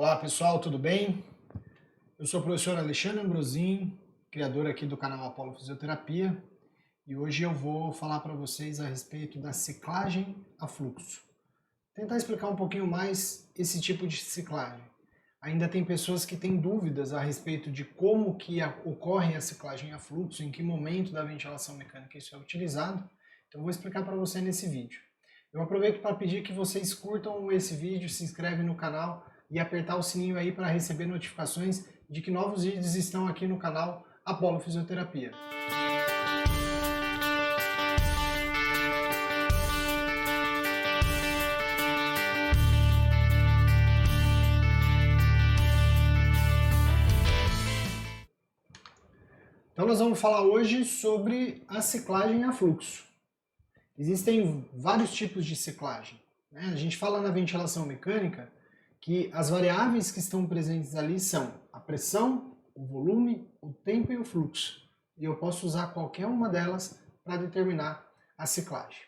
Olá pessoal, tudo bem? Eu sou o professor Alexandre Ambrosin, criador aqui do canal Apollo Fisioterapia, e hoje eu vou falar para vocês a respeito da ciclagem a fluxo. Tentar explicar um pouquinho mais esse tipo de ciclagem. Ainda tem pessoas que têm dúvidas a respeito de como que ocorre a ciclagem a fluxo, em que momento da ventilação mecânica isso é utilizado, então eu vou explicar para você nesse vídeo. Eu aproveito para pedir que vocês curtam esse vídeo, se inscrevem no canal e apertar o sininho aí para receber notificações de que novos vídeos estão aqui no canal Apollo Fisioterapia. Então nós vamos falar hoje sobre a ciclagem a fluxo. Existem vários tipos de ciclagem, né? A gente fala na ventilação mecânica que as variáveis que estão presentes ali são a pressão, o volume, o tempo e o fluxo. E eu posso usar qualquer uma delas para determinar a ciclagem.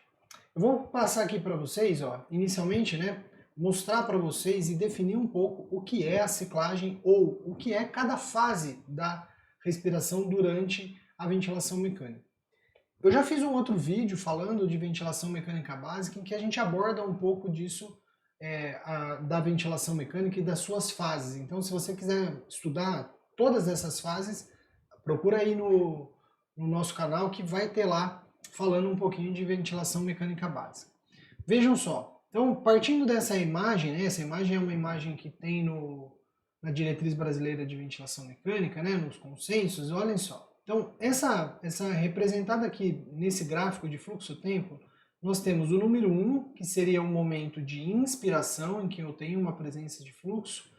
Eu vou passar aqui para vocês, inicialmente, mostrar para vocês e definir um pouco o que é a ciclagem ou o que é cada fase da respiração durante a ventilação mecânica. Eu já fiz um outro vídeo falando de ventilação mecânica básica em que a gente aborda um pouco disso da ventilação mecânica e das suas fases. Então, se você quiser estudar todas essas fases, procura aí no nosso canal que vai ter lá falando um pouquinho de ventilação mecânica básica. Vejam só, então partindo dessa imagem, essa imagem é uma imagem que tem na Diretriz Brasileira de Ventilação Mecânica, nos consensos, olhem só. Então, essa representada aqui nesse gráfico de fluxo-tempo, nós temos o número 1, que seria o momento de inspiração, em que eu tenho uma presença de fluxo.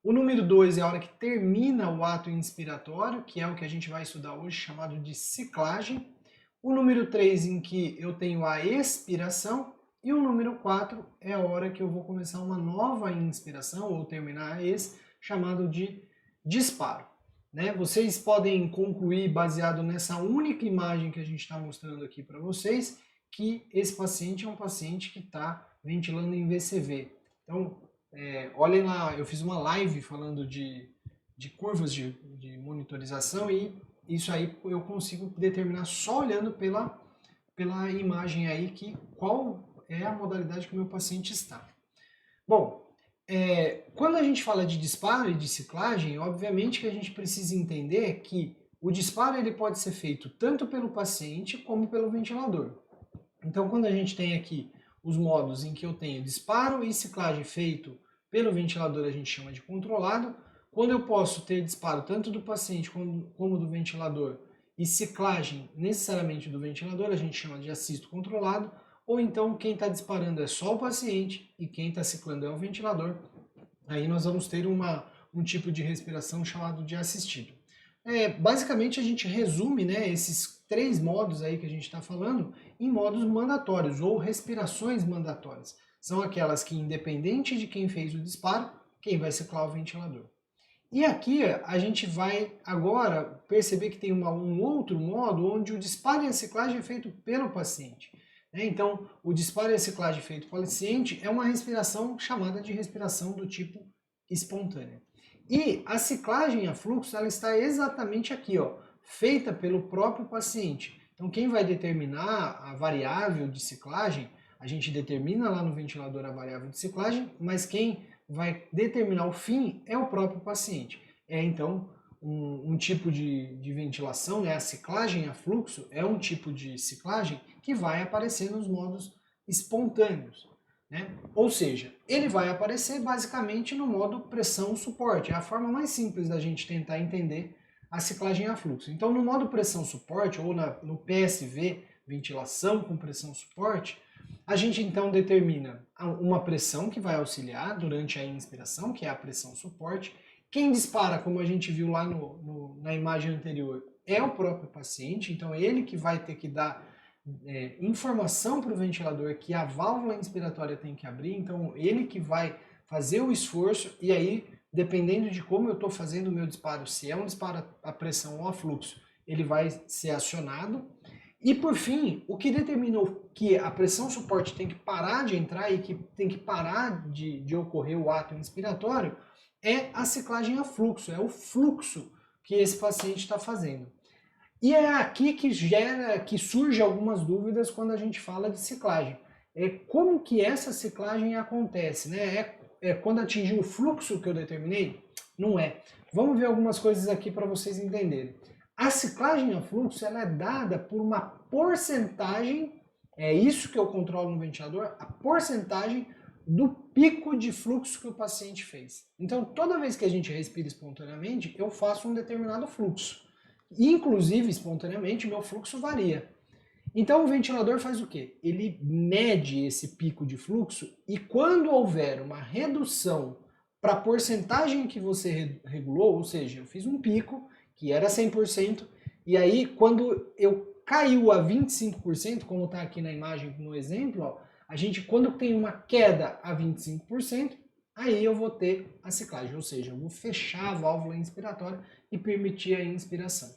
O número 2 é a hora que termina o ato inspiratório, que é o que a gente vai estudar hoje, chamado de ciclagem. O número 3, em que eu tenho a expiração. E o número 4 é a hora que eu vou começar uma nova inspiração, ou terminar a chamado de disparo. Vocês podem concluir, baseado nessa única imagem que a gente está mostrando aqui para vocês, que esse paciente é um paciente que está ventilando em VCV. Então, olhem lá, eu fiz uma live falando de curvas de monitorização e isso aí eu consigo determinar só olhando pela imagem aí qual é a modalidade que o meu paciente está. Bom, quando a gente fala de disparo e de ciclagem, obviamente que a gente precisa entender que o disparo ele pode ser feito tanto pelo paciente como pelo ventilador. Então, quando a gente tem aqui os modos em que eu tenho disparo e ciclagem feito pelo ventilador, a gente chama de controlado. Quando eu posso ter disparo tanto do paciente como do ventilador e ciclagem necessariamente do ventilador, a gente chama de assisto controlado. Ou então quem está disparando é só o paciente e quem está ciclando é o ventilador. Aí nós vamos ter um tipo de respiração chamado de assistido. Basicamente a gente resume esses 3 modos aí que a gente está falando em modos mandatórios ou respirações mandatórias. São aquelas que, independente de quem fez o disparo, quem vai ciclar o ventilador. E aqui a gente vai agora perceber que tem um outro modo onde o disparo e a ciclagem é feito pelo paciente. Então, o disparo e a ciclagem feito pelo paciente é uma respiração chamada de respiração do tipo espontânea. E a ciclagem a fluxo, ela está exatamente aqui, feita pelo próprio paciente. Então, quem vai determinar a variável de ciclagem, a gente determina lá no ventilador a variável de ciclagem, mas quem vai determinar o fim é o próprio paciente. Então, um tipo de ventilação, a ciclagem a fluxo, é um tipo de ciclagem que vai aparecer nos modos espontâneos. Ou seja, ele vai aparecer basicamente no modo pressão-suporte. É a forma mais simples da gente tentar entender a ciclagem a fluxo. Então, no modo pressão-suporte, ou no PSV, ventilação com pressão-suporte, a gente então determina uma pressão que vai auxiliar durante a inspiração, que é a pressão-suporte. Quem dispara, como a gente viu lá na imagem anterior, é o próprio paciente, então é ele que vai ter que dar informação para o ventilador que a válvula inspiratória tem que abrir, então ele que vai fazer o esforço e aí, dependendo de como eu estou fazendo o meu disparo, se é um disparo a pressão ou a fluxo, ele vai ser acionado E por fim, o que determinou que a pressão suporte tem que parar de entrar e que tem que parar de ocorrer o ato inspiratório é a ciclagem a fluxo, é o fluxo que esse paciente está fazendo. E é aqui que surge algumas dúvidas quando a gente fala de ciclagem. É como que essa ciclagem acontece, né? É quando atingir o fluxo que eu determinei? Não é. Vamos ver algumas coisas aqui para vocês entenderem. A ciclagem a fluxo ela é dada por uma porcentagem, é isso que eu controlo no ventilador, a porcentagem do pico de fluxo que o paciente fez. Então, toda vez que a gente respira espontaneamente, eu faço um determinado fluxo. Inclusive, espontaneamente, meu fluxo varia. Então, o ventilador faz o quê? Ele mede esse pico de fluxo e quando houver uma redução para a porcentagem que você regulou, ou seja, eu fiz um pico que era 100%, e aí quando eu caiu a 25%, como está aqui na imagem no exemplo, ó, a gente quando tem uma queda a 25%, aí eu vou ter a ciclagem, ou seja, eu vou fechar a válvula inspiratória e permitir a expiração.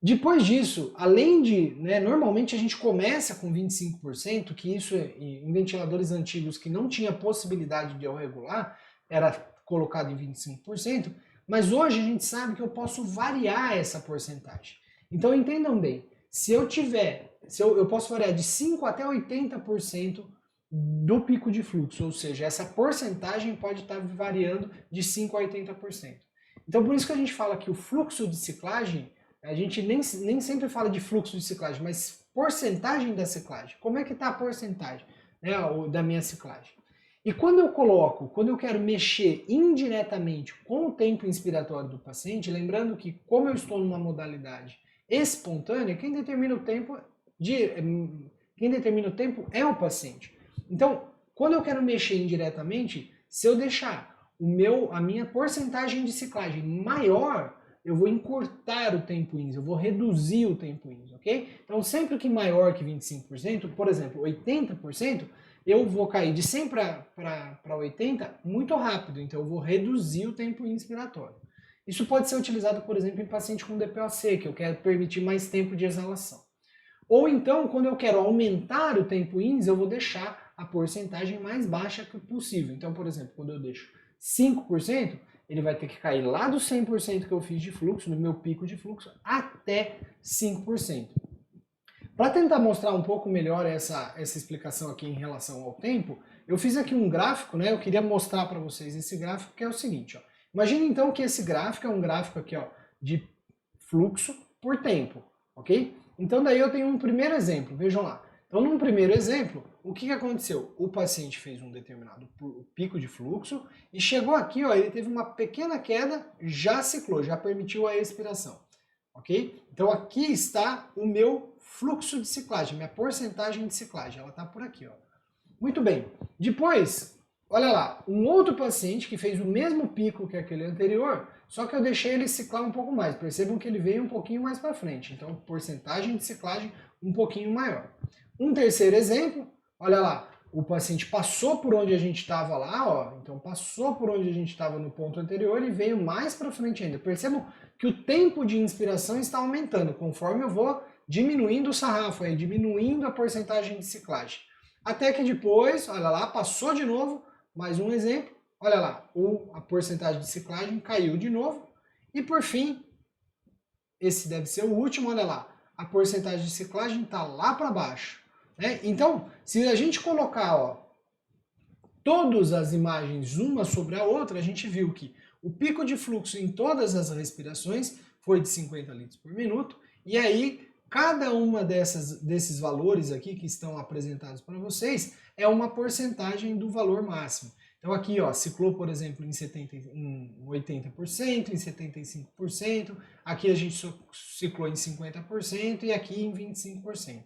Depois disso, além de, né, normalmente a gente começa com 25%, que isso em ventiladores antigos que não tinha possibilidade de eu regular, era colocado em 25%, mas hoje a gente sabe que eu posso variar essa porcentagem. Então entendam bem, eu posso variar de 5 até 80% do pico de fluxo, ou seja, essa porcentagem pode estar variando de 5 a 80%. Então por isso que a gente fala que o fluxo de ciclagem, a gente nem sempre fala de fluxo de ciclagem, mas porcentagem da ciclagem. Como é que está a porcentagem, né, da minha ciclagem? E quando eu quero mexer indiretamente com o tempo inspiratório do paciente, lembrando que como eu estou numa modalidade espontânea, quem determina o tempo é o paciente. Então, quando eu quero mexer indiretamente, se eu deixar a minha porcentagem de ciclagem maior, eu vou encurtar o tempo INS, eu vou reduzir o tempo INS, ok? Então, sempre que maior que 25%, por exemplo, 80%, eu vou cair de 100 para 80 muito rápido, então eu vou reduzir o tempo inspiratório. Isso pode ser utilizado, por exemplo, em paciente com DPOC, que eu quero permitir mais tempo de exalação. Ou então, quando eu quero aumentar o tempo INS, eu vou deixar a porcentagem mais baixa que possível. Então, por exemplo, quando eu deixo 5%, ele vai ter que cair lá do 100% que eu fiz de fluxo, no meu pico de fluxo, até 5%. Para tentar mostrar um pouco melhor essa explicação aqui em relação ao tempo, eu fiz aqui um gráfico, né? Eu queria mostrar para vocês esse gráfico que é o seguinte, ó. Imagine então que esse gráfico é um gráfico aqui, ó, de fluxo por tempo, ok? Então daí eu tenho um primeiro exemplo, vejam lá. Então num primeiro exemplo, o que aconteceu? O paciente fez um determinado pico de fluxo e chegou aqui, ó, ele teve uma pequena queda, já ciclou, já permitiu a expiração, ok? Então aqui está o meu fluxo de ciclagem, minha porcentagem de ciclagem, ela está por aqui, ó. Muito bem. Depois, olha lá, um outro paciente que fez o mesmo pico que aquele anterior, só que eu deixei ele ciclar um pouco mais. Percebam que ele veio um pouquinho mais para frente, então porcentagem de ciclagem um pouquinho maior. Um terceiro exemplo, olha lá, o paciente passou por onde a gente estava lá, ó, então passou por onde a gente estava no ponto anterior e veio mais para frente ainda. Percebam que o tempo de inspiração está aumentando conforme eu vou diminuindo o sarrafo, aí, diminuindo a porcentagem de ciclagem. Até que depois, olha lá, passou de novo, mais um exemplo, olha lá, a porcentagem de ciclagem caiu de novo. E por fim, esse deve ser o último, olha lá, a porcentagem de ciclagem está lá para baixo. Né? Então, se a gente colocar ó, todas as imagens uma sobre a outra, a gente viu que o pico de fluxo em todas as respirações foi de 50 litros por minuto, e aí cada uma desses valores aqui que estão apresentados para vocês é uma porcentagem do valor máximo. Então aqui, ó, ciclou, por exemplo, em 80%, em 75%, aqui a gente ciclou em 50% e aqui em 25%,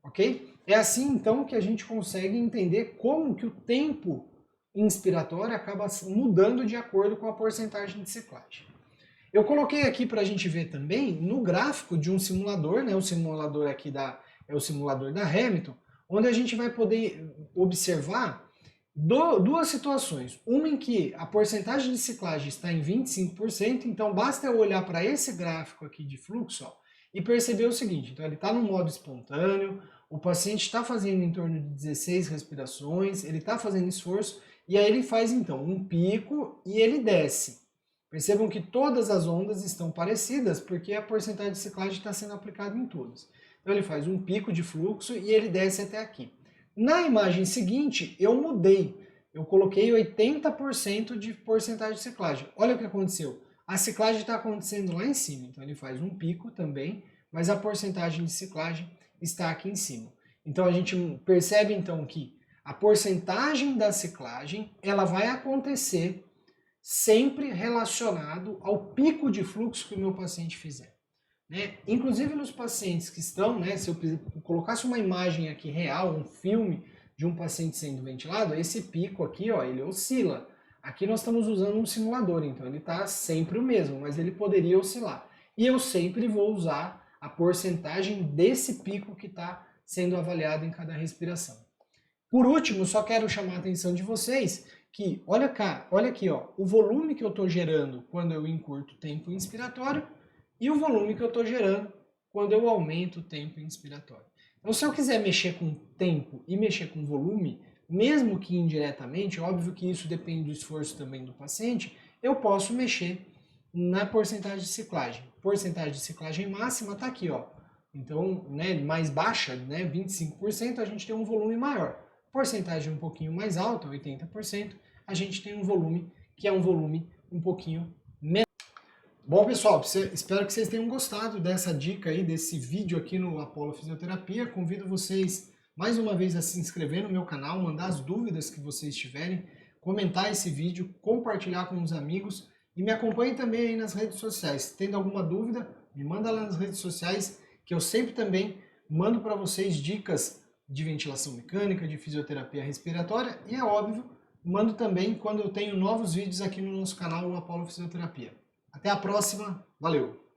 ok? É assim, então, que a gente consegue entender como que o tempo inspiratório acaba mudando de acordo com a porcentagem de ciclagem. Eu coloquei aqui para a gente ver também no gráfico de um simulador, né? O simulador aqui é o simulador da Hamilton, onde a gente vai poder observar duas situações. Uma em que a porcentagem de ciclagem está em 25%, então basta eu olhar para esse gráfico aqui de fluxo, ó, e percebeu o seguinte, então ele está no modo espontâneo, o paciente está fazendo em torno de 16 respirações, ele está fazendo esforço, e aí ele faz então um pico e ele desce. Percebam que todas as ondas estão parecidas, porque a porcentagem de ciclagem está sendo aplicada em todas. Então ele faz um pico de fluxo e ele desce até aqui. Na imagem seguinte, eu mudei. Eu coloquei 80% de porcentagem de ciclagem. Olha o que aconteceu. A ciclagem está acontecendo lá em cima, então ele faz um pico também, mas a porcentagem de ciclagem está aqui em cima. Então a gente percebe então que a porcentagem da ciclagem ela vai acontecer sempre relacionado ao pico de fluxo que o meu paciente fizer. Né? Inclusive nos pacientes que estão, né, se eu colocasse uma imagem aqui real, um filme de um paciente sendo ventilado, esse pico aqui, ó, ele oscila. Aqui nós estamos usando um simulador, então ele está sempre o mesmo, mas ele poderia oscilar. E eu sempre vou usar a porcentagem desse pico que está sendo avaliado em cada respiração. Por último, só quero chamar a atenção de vocês que, olha cá, olha aqui, ó, o volume que eu estou gerando quando eu encurto o tempo inspiratório e o volume que eu estou gerando quando eu aumento o tempo inspiratório. Então, se eu quiser mexer com tempo e mexer com volume, mesmo que indiretamente, óbvio que isso depende do esforço também do paciente, eu posso mexer na porcentagem de ciclagem. Porcentagem de ciclagem máxima está aqui, ó. Então, né, mais baixa, né, 25%, a gente tem um volume maior. Porcentagem um pouquinho mais alta, 80%, a gente tem um volume que é um volume um pouquinho menor. Bom, pessoal, espero que vocês tenham gostado dessa dica aí, desse vídeo aqui no Apollo Fisioterapia. Convido vocês mais uma vez a se inscrever no meu canal, mandar as dúvidas que vocês tiverem, comentar esse vídeo, compartilhar com os amigos e me acompanhe também aí nas redes sociais. Tendo alguma dúvida, me manda lá nas redes sociais, que eu sempre também mando para vocês dicas de ventilação mecânica, de fisioterapia respiratória e, é óbvio, mando também quando eu tenho novos vídeos aqui no nosso canal, no Apollo Fisioterapia. Até a próxima, valeu!